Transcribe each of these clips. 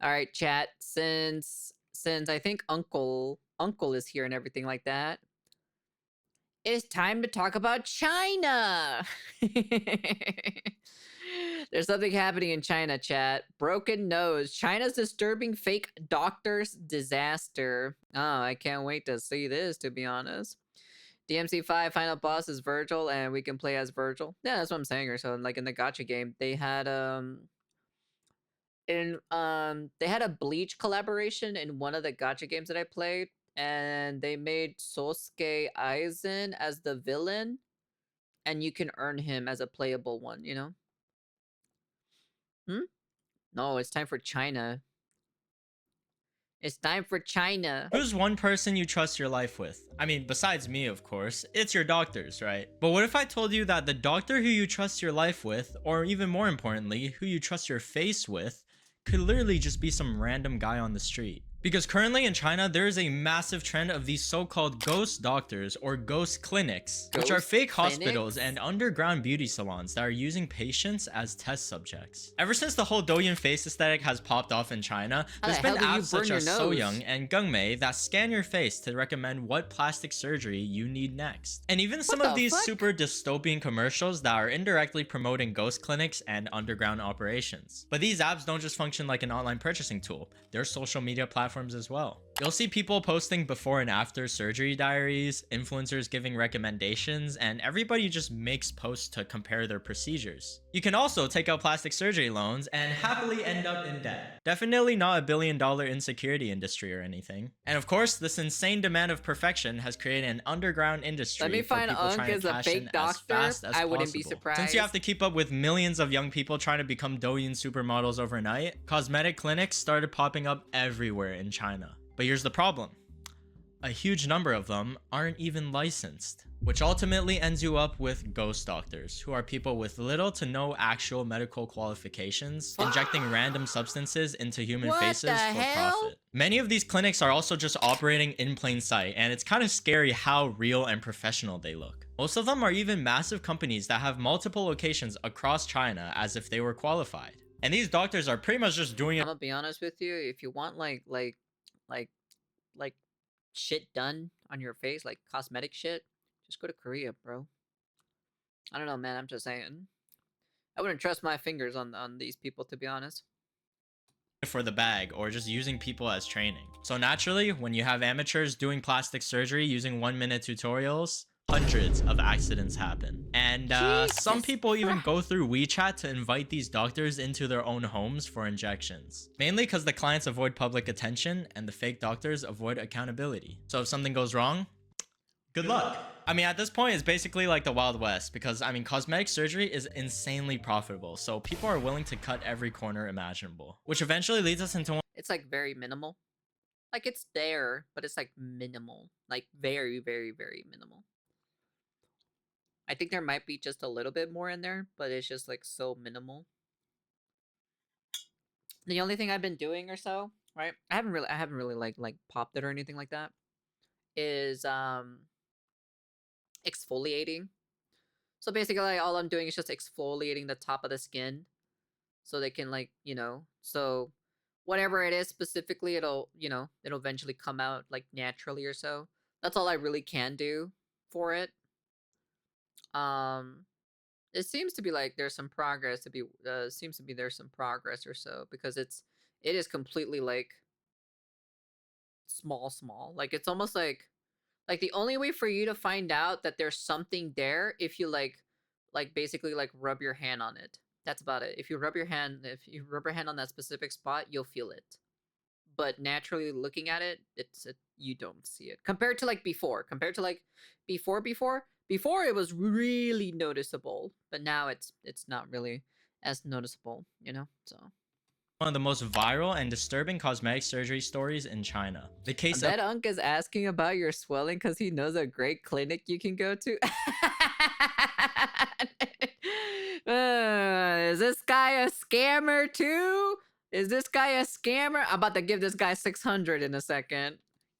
All right, chat. Since I think Uncle is here and everything like that, it's time to talk about China. There's something happening in China, chat. Broken nose. China's disturbing fake doctors disaster. Oh, I can't wait to see this, to be honest. DMC5 final boss is Virgil, and we can play as Virgil. Yeah, that's what I'm saying. Or so, like in the gotcha game, they had they had a Bleach collaboration in one of the gotcha games that I played, and they made Sosuke Aizen as the villain, and you can earn him as a playable one, you know? Hmm? No, it's time for China. It's time for China. Who's one person you trust your life with? I mean, besides me, of course, it's your doctors, right? But what if I told you that the doctor who you trust your life with, or even more importantly, who you trust your face with, could literally just be some random guy on the street? Because currently in China, there is a massive trend of these so-called ghost doctors or ghost clinics, which are Ghost fake clinics? hospitals and underground beauty salons that are using patients as test subjects. Ever since the whole Douyin face aesthetic has popped off in China, How there's the been hell do you apps burn such your as nose? Soyoung and Gungmei that scan your face to recommend what plastic surgery you need next. And even some of the these fuck? super dystopian commercials that are indirectly promoting ghost clinics and underground operations. But these apps don't just function like an online purchasing tool, they're social media platforms as well. You'll see people posting before and after surgery diaries, influencers giving recommendations, and everybody just makes posts to compare their procedures. You can also take out plastic surgery loans and happily end up in debt. Definitely not a billion-dollar insecurity industry or anything. And of course, this insane demand of perfection has created an underground industry Let me for find people Unk trying as to a cash in fake as doctor. fast as I wouldn't possible. be surprised. Since you have to keep up with millions of young people trying to become Douyin supermodels overnight, cosmetic clinics started popping up everywhere in China. But here's the problem. A huge number of them aren't even licensed, which ultimately ends you up with ghost doctors, who are people with little to no actual medical qualifications, injecting random substances into human What faces the for hell? profit. Many of these clinics are also just operating in plain sight, and it's kind of scary how real and professional they look. Most of them are even massive companies that have multiple locations across China as if they were qualified. And these doctors are pretty much just doing it. I'm gonna be honest with you. If you want like shit done on your face, like cosmetic shit, just go to Korea, bro. I don't know, man. I'm just saying. I wouldn't trust my fingers on these people, to be honest. For the bag or just using people as training. So naturally, when you have amateurs doing plastic surgery using 1-minute tutorials, hundreds of accidents happen. And some people even go through WeChat to invite these doctors into their own homes for injections. Mainly because the clients avoid public attention and the fake doctors avoid accountability. So if something goes wrong, good luck. I mean, at this point, it's basically like the Wild West because, I mean, cosmetic surgery is insanely profitable. So people are willing to cut every corner imaginable, which eventually leads us into one. It's like very minimal. Like it's there, but it's like minimal. Like very, very, very minimal. I think there might be just a little bit more in there, but it's just like so minimal. The only thing I've been doing or so, right? I haven't really like popped it or anything like that. Is exfoliating. So basically, like, all I'm doing is just exfoliating the top of the skin, so they can like so whatever it is specifically, it'll it'll eventually come out like naturally or so. That's all I really can do for it. It seems to be like there's some progress to be seems to be there's some progress or so, because it is completely like small. Like it's almost like the only way for you to find out that there's something there if you like basically like rub your hand on it. That's about it. If you rub your hand on that specific spot, you'll feel it. But naturally looking at it, you don't see it. Compared to like before. Compared to like before it was really noticeable, but now it's not really as noticeable, you know? So One of the most viral and disturbing cosmetic surgery stories in China. The case I bet Unk is asking about your swelling because he knows a great clinic you can go to. Is this guy a scammer too? Is this guy a scammer? I'm about to give this guy 600 in a second.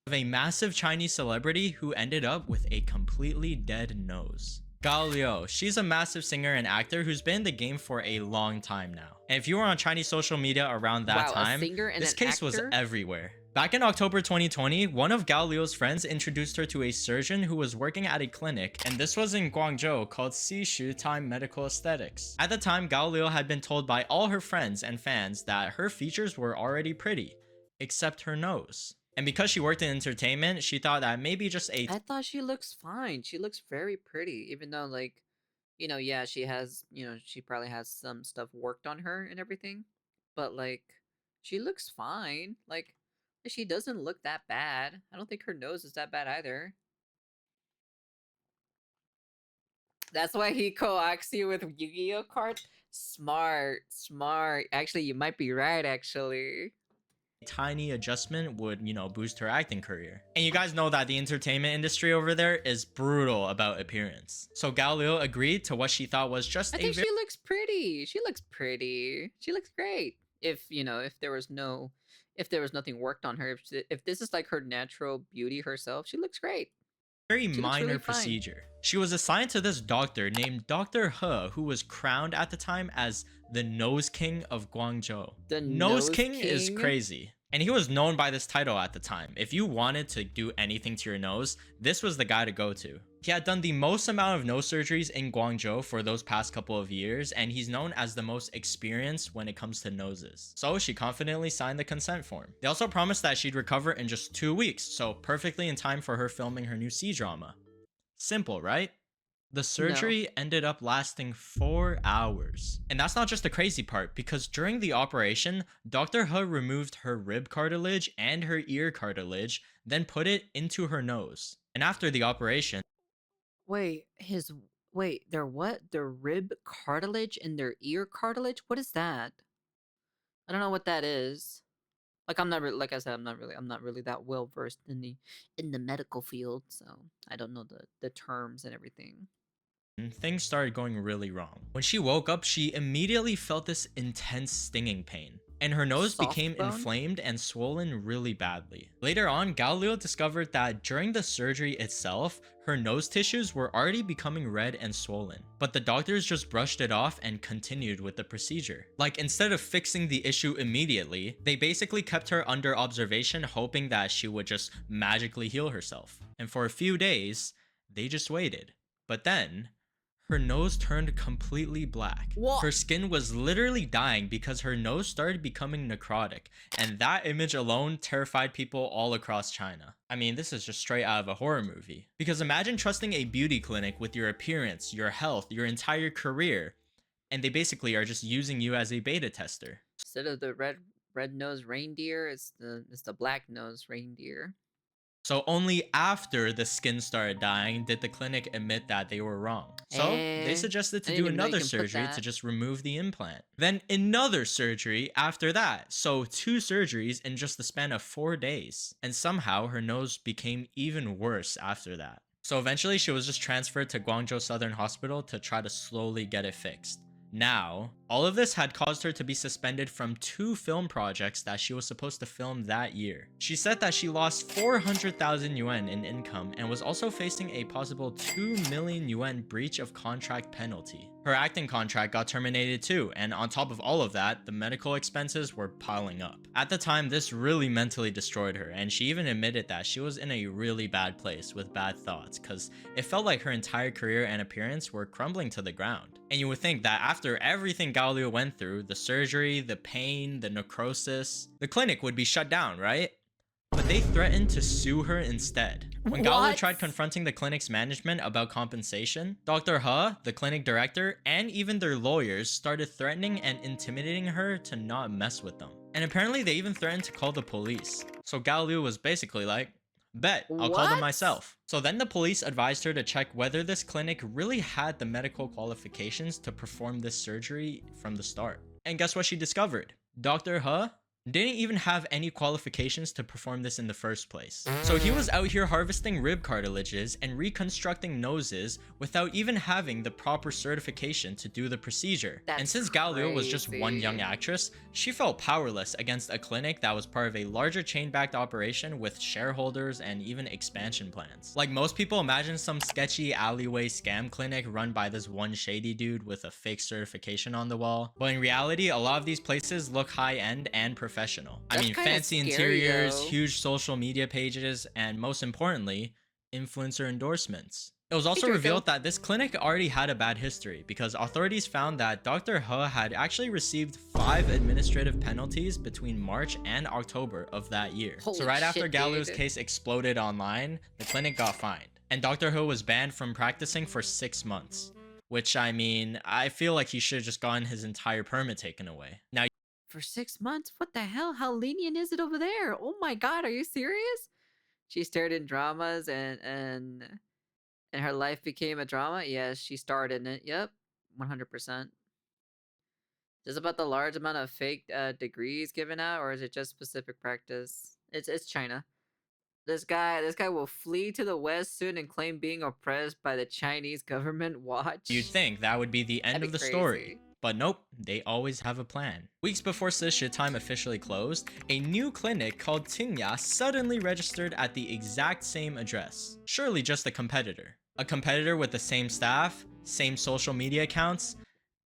of a massive Chinese celebrity who ended up with a completely dead nose. Galileo, she's a massive singer and actor who's been in the game for a long time now. And if you were on Chinese social media around that Wow, a time, singer and this an case was actor? everywhere. Back in October 2020, one of Galileo's friends introduced her to a surgeon who was working at a clinic, and this was in Guangzhou, called Sishu Time Medical Aesthetics. At the time, Galileo had been told by all her friends and fans that her features were already pretty, except her nose. And because she worked in entertainment, she thought that maybe just a I thought she looks fine. She looks very pretty, even though, like, yeah, she has, she probably has some stuff worked on her and everything. But, like, she looks fine. Like, she doesn't look that bad. I don't think her nose is that bad either. That's why he coaxed you with Yu-Gi-Oh cards? Smart, smart. Actually, you might be right, actually. tiny adjustment would, boost her acting career. And you guys know that the entertainment industry over there is brutal about appearance. So Galileo agreed to what she thought was just I a think very she looks pretty. She looks pretty. She looks great. If if there was nothing worked on her, if this is like her natural beauty herself, she looks great. She looks minor really fine. procedure. She was assigned to this doctor named Dr. He, who was crowned at the time as the Nose King of Guangzhou. The Nose Nose King is King? crazy. And he was known by this title at the time. If you wanted to do anything to your nose, this was the guy to go to. He had done the most amount of nose surgeries in Guangzhou for those past couple of years, and he's known as the most experienced when it comes to noses. So she confidently signed the consent form. They also promised that she'd recover in just 2 weeks, so perfectly in time for her filming her new C-drama. Simple, right? The No. surgery ended up lasting 4 hours. And that's not just the crazy part, because during the operation, Dr. He removed her rib cartilage and her ear cartilage, then put it into her nose. And after the operation, Wait, their what? Their rib cartilage and their ear cartilage? What is that? I don't know what that is. Like like I said, I'm not really that well versed in the medical field, so I don't know the terms and everything. things started going really wrong. When she woke up, she immediately felt this intense stinging pain, and her nose became Soft bone? inflamed and swollen really badly. Later on, Galileo discovered that during the surgery itself, her nose tissues were already becoming red and swollen, but the doctors just brushed it off and continued with the procedure. Like, instead of fixing the issue immediately, they basically kept her under observation, hoping that she would just magically heal herself. And for a few days, they just waited. But then, her nose turned completely black. What? Her skin was literally dying because her nose started becoming necrotic, and that image alone terrified people all across China. I mean, this is just straight out of a horror movie. Because imagine trusting a beauty clinic with your appearance, your health, your entire career, and they basically are just using you as a beta tester. Instead of the red nosed reindeer, it's the black nosed reindeer. So only after the skin started dying did the clinic admit that they were wrong. So they suggested to I do didn't even know you another can put surgery to that. just remove the implant. Then another surgery after that. So 2 surgeries in just the span of 4 days. And somehow her nose became even worse after that. So eventually she was just transferred to Guangzhou Southern Hospital to try to slowly get it fixed. Now, all of this had caused her to be suspended from 2 film projects that she was supposed to film that year. She said that she lost 400,000 yuan in income and was also facing a possible 2 million yuan breach of contract penalty. Her acting contract got terminated too, and on top of all of that, the medical expenses were piling up. At the time, this really mentally destroyed her, and she even admitted that she was in a really bad place with bad thoughts, cause it felt like her entire career and appearance were crumbling to the ground. And you would think that after everything Galileo went through, the surgery, the pain, the necrosis, the clinic would be shut down, right? But they threatened to sue her instead. When Galileo tried confronting the clinic's management about compensation, Dr. He, the clinic director, and even their lawyers started threatening and intimidating her to not mess with them. And apparently they even threatened to call the police. So Galileo was basically like, bet, I'll call them What? myself. So then the police advised her to check whether this clinic really had the medical qualifications to perform this surgery from the start. And guess what she discovered? Dr. He didn't even have any qualifications to perform this in the first place. So he was out here harvesting rib cartilages and reconstructing noses without even having the proper certification to do the procedure. And That's since Gao Liu was just one young crazy. actress, she felt powerless against a clinic that was part of a larger chain-backed operation with shareholders and even expansion plans. Like most people imagine some sketchy alleyway scam clinic run by this one shady dude with a fake certification on the wall. But in reality, a lot of these places look high-end and professional. I That's mean, kind of fancy scary interiors, though. huge social media pages, and most importantly, influencer endorsements. It was also Hey Draco. revealed that this clinic already had a bad history because authorities found that Dr. He had actually received 5 administrative penalties between March and October of that year. So Holy right after shit, Galu's dude. case exploded online, the clinic got fined. And Dr. He was banned from practicing for 6 months. Which, I mean, I feel like he should have just gotten his entire permit taken away. Now, For 6 months? What the hell? How lenient is it over there? Oh my god, are you serious? She starred in dramas and her life became a drama? Yes, she starred in it. Yep. 100%. Just about the large amount of fake degrees given out, or is it just specific practice? It's China. This guy will flee to the West soon and claim being oppressed by the Chinese government. you'd Watch. think that would be the end That'd of be the story. crazy. But nope, they always have a plan. Weeks before Sishit time officially closed, a new clinic called Tingya suddenly registered at the exact same address. Surely just a competitor. A competitor with the same staff, same social media accounts,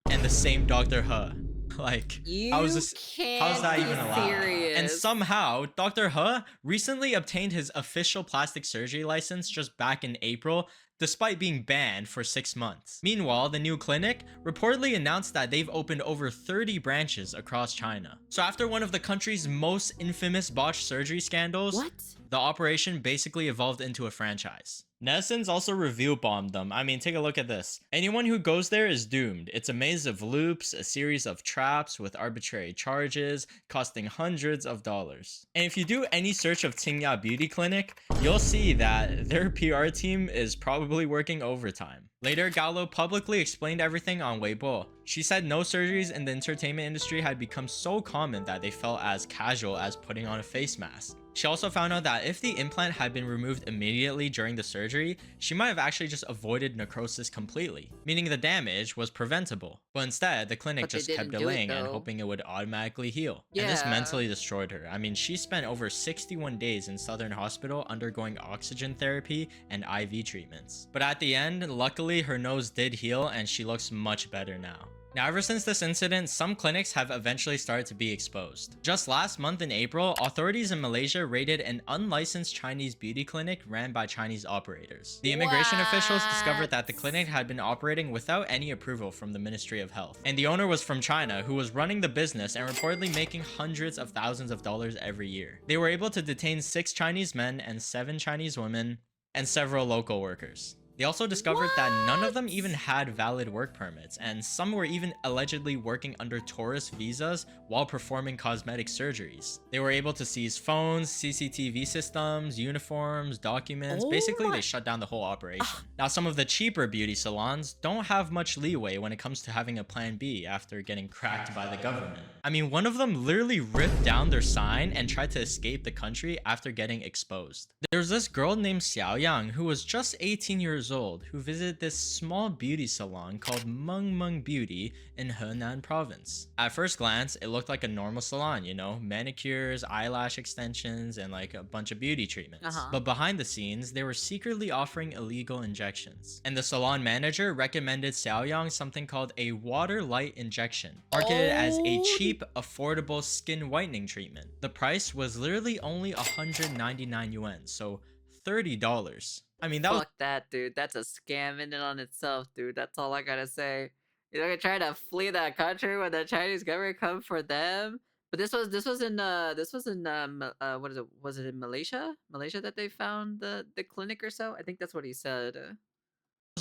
and the same Dr. He. Like, how is You this? How's can't that be even allowed? And serious. somehow, Dr. He recently obtained his official plastic surgery license just back in April, despite being banned for 6 months. Meanwhile, the new clinic reportedly announced that they've opened over 30 branches across China. So after one of the country's most infamous botched surgery scandals, What? the operation basically evolved into a franchise. Netizens also review bombed them. I mean, take a look at this. Anyone who goes there is doomed. It's a maze of loops, a series of traps with arbitrary charges, costing hundreds of dollars. And if you do any search of Tingya Beauty Clinic, you'll see that their PR team is probably working overtime. Later, Gallo publicly explained everything on Weibo. She said no surgeries in the entertainment industry had become so common that they felt as casual as putting on a face mask. She also found out that if the implant had been removed immediately during the surgery, she might have actually just avoided necrosis completely, meaning the damage was preventable. But instead, the clinic But they just kept didn't do it delaying and though. hoping it would automatically heal. And this Yeah. mentally destroyed her. I mean, she spent over 61 days in Southern Hospital undergoing oxygen therapy and IV treatments. But at the end, luckily her nose did heal and she looks much better now. Now, ever since this incident, some clinics have eventually started to be exposed. Just last month in April, authorities in Malaysia raided an unlicensed Chinese beauty clinic ran by Chinese operators. The immigration officials discovered that the clinic had been operating without any approval from the Ministry of Health. And the owner was from China, who was running the business and reportedly making hundreds of thousands of dollars every year. They were able to detain 6 Chinese men and 7 Chinese women and several local workers. They also discovered that none of them even had valid work permits, and some were even allegedly working under tourist visas while performing cosmetic surgeries. They were able to seize phones, CCTV systems, uniforms, documents. Basically, they shut down the whole operation. Now, some of the cheaper beauty salons don't have much leeway when it comes to having a plan B after getting cracked by the government. I mean, one of them literally ripped down their sign and tried to escape the country after getting exposed. There's this girl named Xiao Yang who was just 18 years old who visited this small beauty salon called Meng Meng Beauty in Henan province. At first glance, it looked like a normal salon, you know, manicures, eyelash extensions, and like a bunch of beauty treatments. But behind the scenes, they were secretly offering illegal injections. And the salon manager recommended Xiaoyang something called a water light injection, marketed as a cheap, affordable skin whitening treatment. The price was literally only 199 yuan, so $30. I mean, that was Fuck that, dude. That's a scam in and on itself, dude. That's all I gotta say. You're gonna try to flee that country when the Chinese government come for them. But this was in what is it? Was it in Malaysia? Malaysia that they found the clinic or so? I think that's what he said.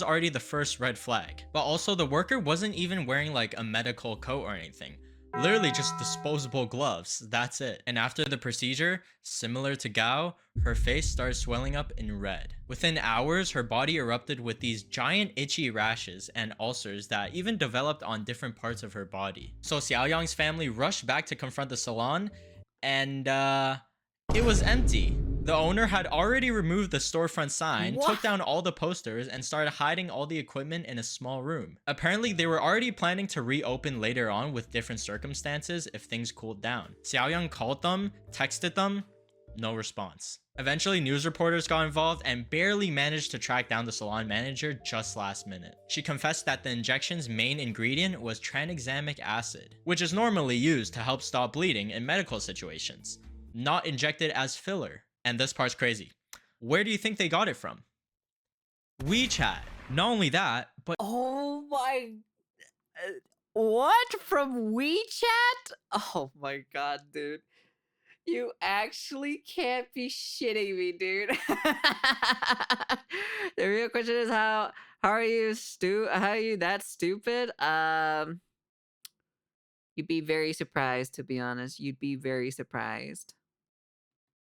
already the first red flag. But also, the worker wasn't even wearing like a medical coat or anything. Literally just disposable gloves, that's it. And after the procedure, similar to Gao, her face started swelling up in red. Within hours, her body erupted with these giant itchy rashes and ulcers that even developed on different parts of her body. So Xiaoyang's family rushed back to confront the salon, and it was empty. The owner had already removed the storefront sign, What? took down all the posters, and started hiding all the equipment in a small room. Apparently, they were already planning to reopen later on with different circumstances if things cooled down. Xiaoyang called them, texted them, no response. Eventually, news reporters got involved and barely managed to track down the salon manager just last minute. She confessed that the injection's main ingredient was tranexamic acid, which is normally used to help stop bleeding in medical situations, not injected as filler. And this part's crazy. Where do you think they got it from? WeChat. Not only that, but Oh my. What? From WeChat? Oh my god, dude. You actually can't be shitting me, dude. The real question is how are you how are you that stupid? You'd be very surprised, to be honest. You'd be very surprised.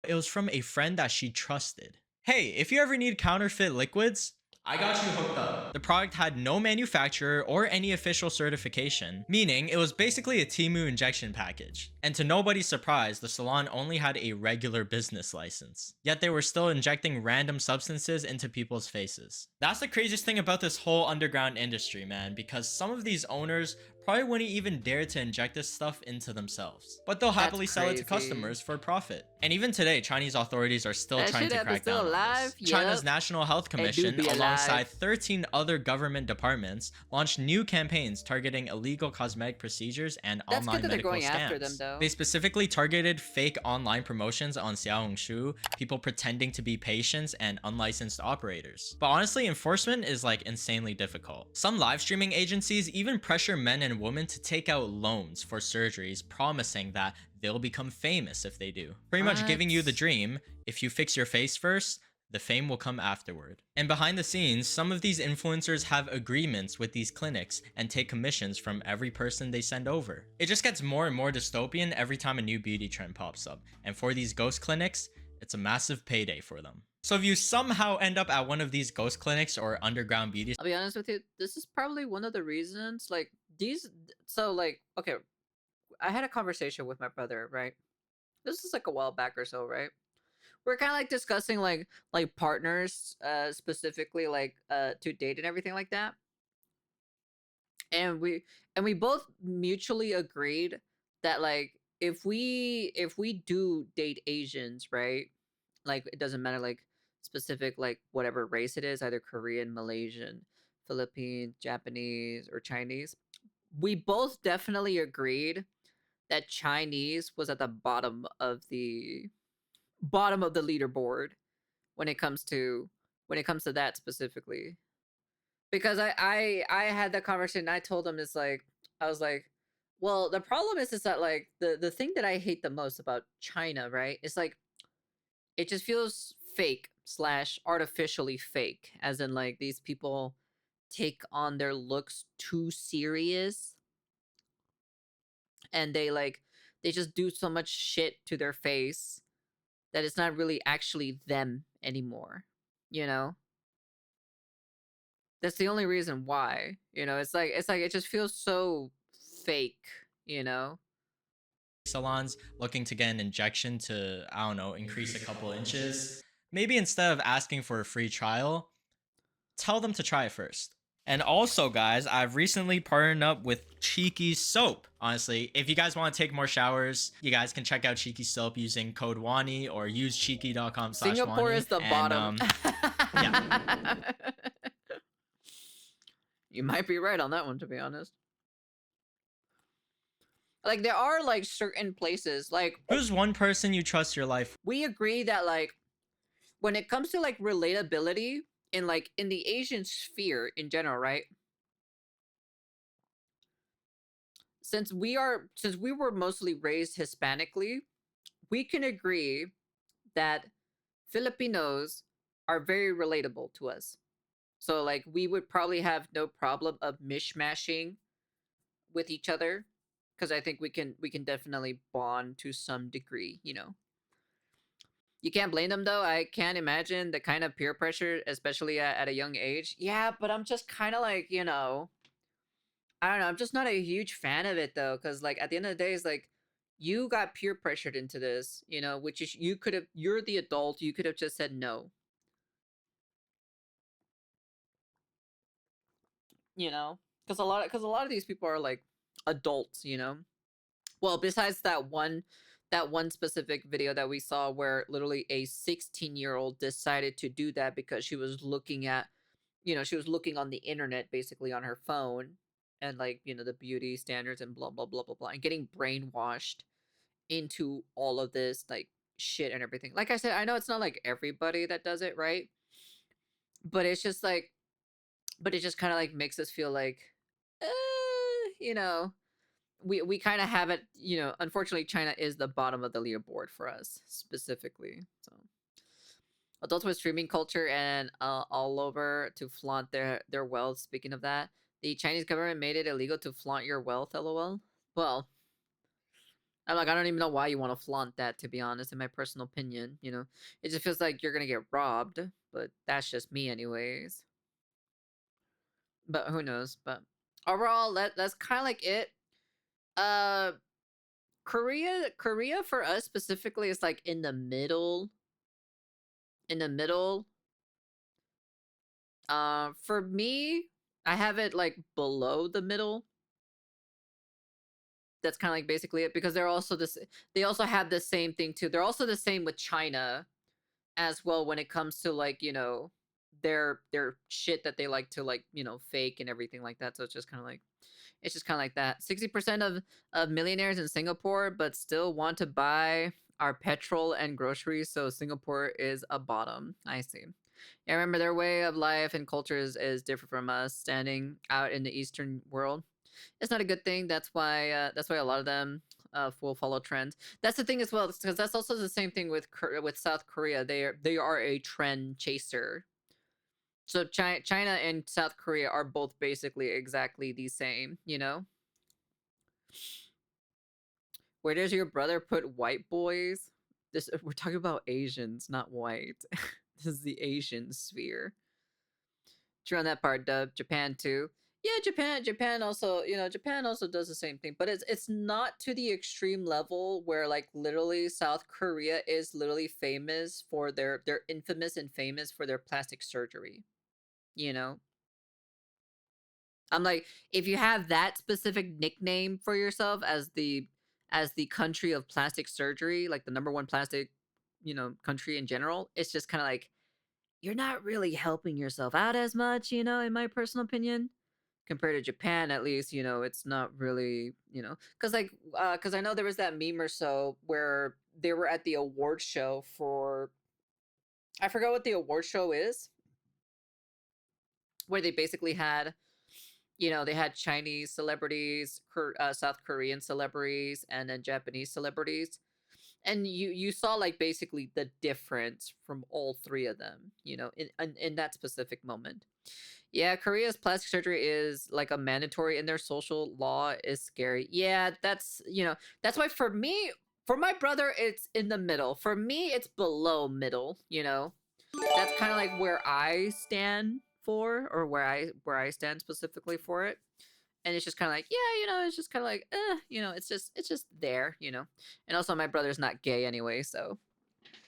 it was from a friend that she trusted. Hey, if you ever need counterfeit liquids, I got you hooked up. The product had no manufacturer or any official certification, meaning it was basically a Temu injection package. And to nobody's surprise, the salon only had a regular business license. Yet they were still injecting random substances into people's faces. That's the craziest thing about this whole underground industry, man, because some of these owners probably wouldn't even dare to inject this stuff into themselves. But they'll happily sell it to customers for profit. And even today, Chinese authorities are still trying to crack down on this. China's National Health Commission, alongside 13 other government departments, launched new campaigns targeting illegal cosmetic procedures and online medical scams. They specifically targeted fake online promotions on Xiaohongshu, people pretending to be patients, and unlicensed operators. But honestly, enforcement is like insanely difficult. Some live streaming agencies even pressure men and women to take out loans for surgeries, promising that they'll become famous if they do. Pretty much giving you the dream: if you fix your face first, the fame will come afterward. And behind the scenes, some of these influencers have agreements with these clinics and take commissions from every person they send over. It just gets more and more dystopian every time a new beauty trend pops up. And for these ghost clinics, it's a massive payday for them. So if you somehow end up at one of these ghost clinics or underground beauty, I'll be honest with you, this is probably one of the reasons, like, okay, I had a conversation with my brother, right? This is like a while back or so, right? We're kind of like discussing like partners, specifically like to date and everything like that. And we both mutually agreed that, like, if we do date Asians, right? Like, it doesn't matter, like, specific, like, whatever race it is, either Korean, Malaysian, Philippine, Japanese, or Chinese. We both definitely agreed that Chinese was at the bottom of the leaderboard when it comes to that specifically. Because I had that conversation. I told him, it's like, I was like, well, the problem is that, like, the thing that I hate the most about China, right? Is like, it just feels fake slash artificially fake, as in, like, these people take on their looks too serious, and they just do so much shit to their face that it's not really actually them anymore, you know? That's the only reason why, you know? It's like it just feels so fake, you know? salons looking to get an injection to, I don't know, increase a couple inches, maybe instead of asking for a free trial, tell them to try it first. And also, guys, I've recently partnered up with Cheeky Soap. Honestly, if you guys want to take more showers, you guys can check out Cheeky Soap using code WANI or use cheeky.com/WANI. Singapore is the bottom. Yeah. You might be right on that one, to be honest. Like, there are, like, certain places, like, Who's one person you trust your life? we agree that, like, when it comes to, like, relatability in, like, in the Asian sphere in general, right? Since we were mostly raised Hispanically, we can agree that Filipinos are very relatable to us. So, like, we would probably have no problem of mishmashing with each other, because I think we can definitely bond to some degree, you know. You can't blame them, though. I can't imagine the kind of peer pressure, especially at a young age. Yeah, but I'm just kind of like, you know, I don't know. I'm just not a huge fan of it, though, because, like, at the end of the day, it's like, You got peer pressured into this, you know, which is you could have. You're the adult. You could have just said no. You know, because a lot of these people are like adults. You know, well, besides that one specific video that we saw where literally a 16-year-old decided to do that because she was looking at, you know, she was looking on the internet basically on her phone, and like, you know, the beauty standards and blah blah blah blah blah, and getting brainwashed into all of this like shit and everything. Like I said, I know it's not like everybody that does it, right? But it's just like, but it just kind of like makes us feel like, you know, we kind of have it, you know. Unfortunately, China is the bottom of the leaderboard for us specifically. So adults with streaming culture and all over to flaunt their wealth. Speaking of that, the Chinese government made it illegal to flaunt your wealth. LOL. Well, I'm like, I don't even know why you want to flaunt that, to be honest, in my personal opinion. You know, it just feels like you're gonna get robbed, but that's just me, anyways. But who knows? But overall, that's kind of like it. Uh, Korea for us specifically is like in the middle. In the middle. For me, I have it like below the middle. That's kind of like basically it, because they're also this. They also have the same thing too. They're also the same with China as well when it comes to like, you know, their shit that they like to like, you know, fake and everything like that. So it's just kind of like, it's just kind of like that. 60% of millionaires in Singapore but still want to buy our petrol and groceries, so Singapore is a bottom. I see. Yeah, remember their way of life and culture is different from us. Standing out in the Eastern world, it's not a good thing. That's why a lot of them will follow trends. That's the thing as well, because that's also the same thing with South Korea. They are a trend chaser. So China and South Korea are both basically exactly the same. You know, where does your brother put white boys? This we're talking about Asians, not white. This is the Asian sphere. True on that part, Dub. Japan too. Yeah, Japan also, you know, Japan also does the same thing, but it's not to the extreme level where like literally South Korea is literally famous for they're infamous and famous for their plastic surgery. You know, I'm like, if you have that specific nickname for yourself as the country of plastic surgery, like the number one plastic, you know, country in general, it's just kind of like you're not really helping yourself out as much, you know, in my personal opinion. Compared to Japan, at least, you know, it's not really, you know, because I know there was that meme or so where they were at the award show for, I forgot what the award show is, where they basically had, you know, they had Chinese celebrities, South Korean celebrities, and then Japanese celebrities, and you saw like basically the difference from all three of them, you know, in that specific moment. Yeah, Korea's plastic surgery is like a mandatory in their social law is scary. Yeah, that's, you know, that's why for me, for my brother, it's in the middle. For me, it's below middle, you know. That's kind of like where I stand for, or where I stand specifically for it. And it's just kind of like, yeah, you know, it's just kind of like, you know, it's just there, you know. And also my brother's not gay anyway, so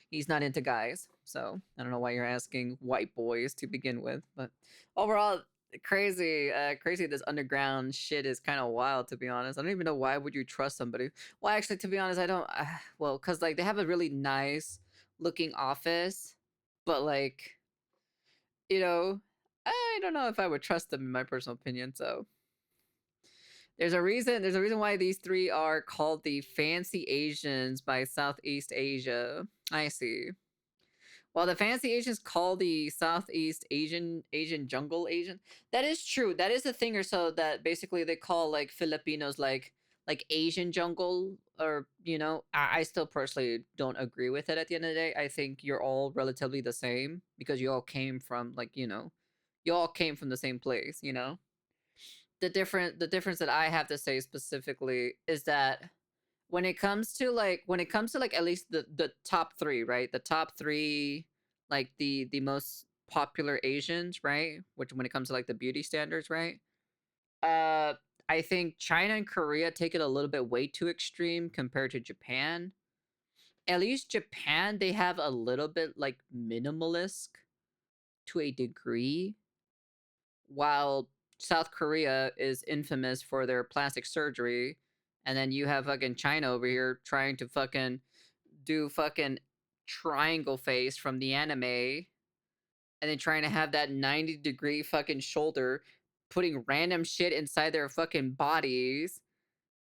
he's not into guys. So I don't know why you're asking white boys to begin with, but overall, crazy. This underground shit is kind of wild, to be honest. I don't even know why would you trust somebody. Well, actually, to be honest, I don't. Well, because like they have a really nice looking office, but like, you know, I don't know if I would trust them in my personal opinion. So there's a reason. There's a reason why these three are called the Fancy Asians by Southeast Asia. I see. Well, the fancy Asians call the Southeast Asian jungle Asian. That is true. That is a thing or so that basically they call like Filipinos like Asian jungle, or you know, I still personally don't agree with it at the end of the day. I think you're all relatively the same because you all came from like, you know, you all came from the same place, you know. The difference that I have to say specifically is that when it comes to like at least the top three, right? The top three, like the most popular Asians, right? Which when it comes to like the beauty standards, right? Uh, I think China and Korea take it a little bit way too extreme compared to Japan. At least Japan, they have a little bit like minimalist to a degree, while South Korea is infamous for their plastic surgery. And then you have fucking China over here trying to fucking do fucking triangle face from the anime, and then trying to have that 90-degree fucking shoulder, putting random shit inside their fucking bodies,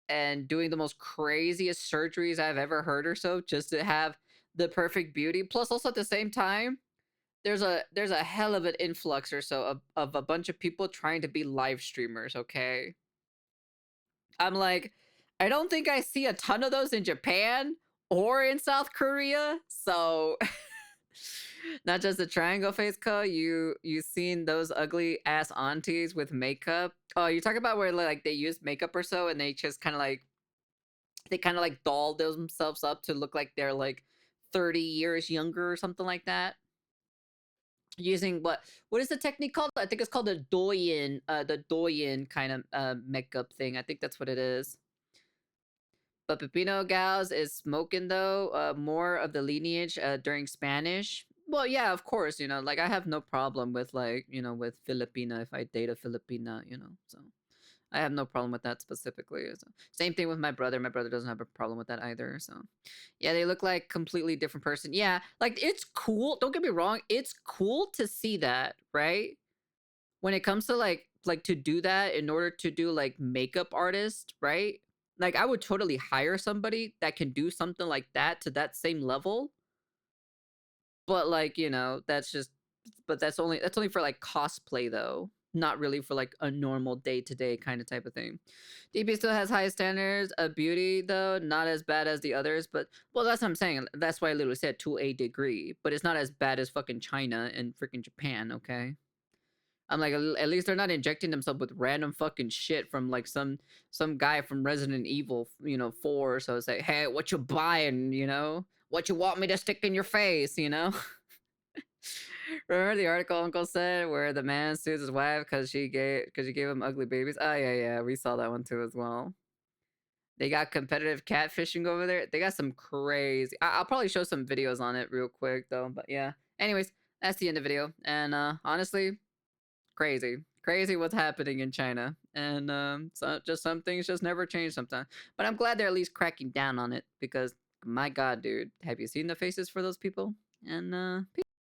and doing the most craziest surgeries I've ever heard or so just to have the perfect beauty. Plus, also at the same time, there's a hell of an influx or so of a bunch of people trying to be live streamers, okay? I'm like, I don't think I see a ton of those in Japan or in South Korea. So not just the triangle face code, you seen those ugly ass aunties with makeup. Oh, you talk about where like they use makeup or so and they just kind of like doll themselves up to look like they're like 30 years younger or something like that. Using what is the technique called? I think it's called the Doyen kind of makeup thing. I think that's what it is. But Pepino Gals is smoking though, more of the lineage during Spanish. Well, yeah, of course, you know, like I have no problem with like, you know, with Filipina if I date a Filipina, you know, so I have no problem with that specifically. So, same thing with my brother. My brother doesn't have a problem with that either. So, yeah, they look like completely different person. Yeah, like it's cool. Don't get me wrong. It's cool to see that, right? When it comes to like to do that in order to do like makeup artist, right? Like I would totally hire somebody that can do something like that to that same level. But like, you know, that's only for like cosplay though. Not really for like a normal day-to-day kind of type of thing. DP still has high standards of beauty though, not as bad as the others, but well, that's what I'm saying. That's why I literally said to a degree, but it's not as bad as fucking China and freaking Japan, okay? I'm like, at least they're not injecting themselves with random fucking shit from like some guy from Resident Evil, you know, 4. So it's like, hey, what you buying, you know? What you want me to stick in your face, you know? Remember the article Uncle said where the man sues his wife because she gave him ugly babies? Oh yeah, we saw that one too as well. They got competitive catfishing over there. They got some crazy. I'll probably show some videos on it real quick though. But yeah. Anyways, that's the end of the video. And honestly, crazy what's happening in China. And so just some things just never change sometimes. But I'm glad they're at least cracking down on it because my God, dude, have you seen the faces for those people? And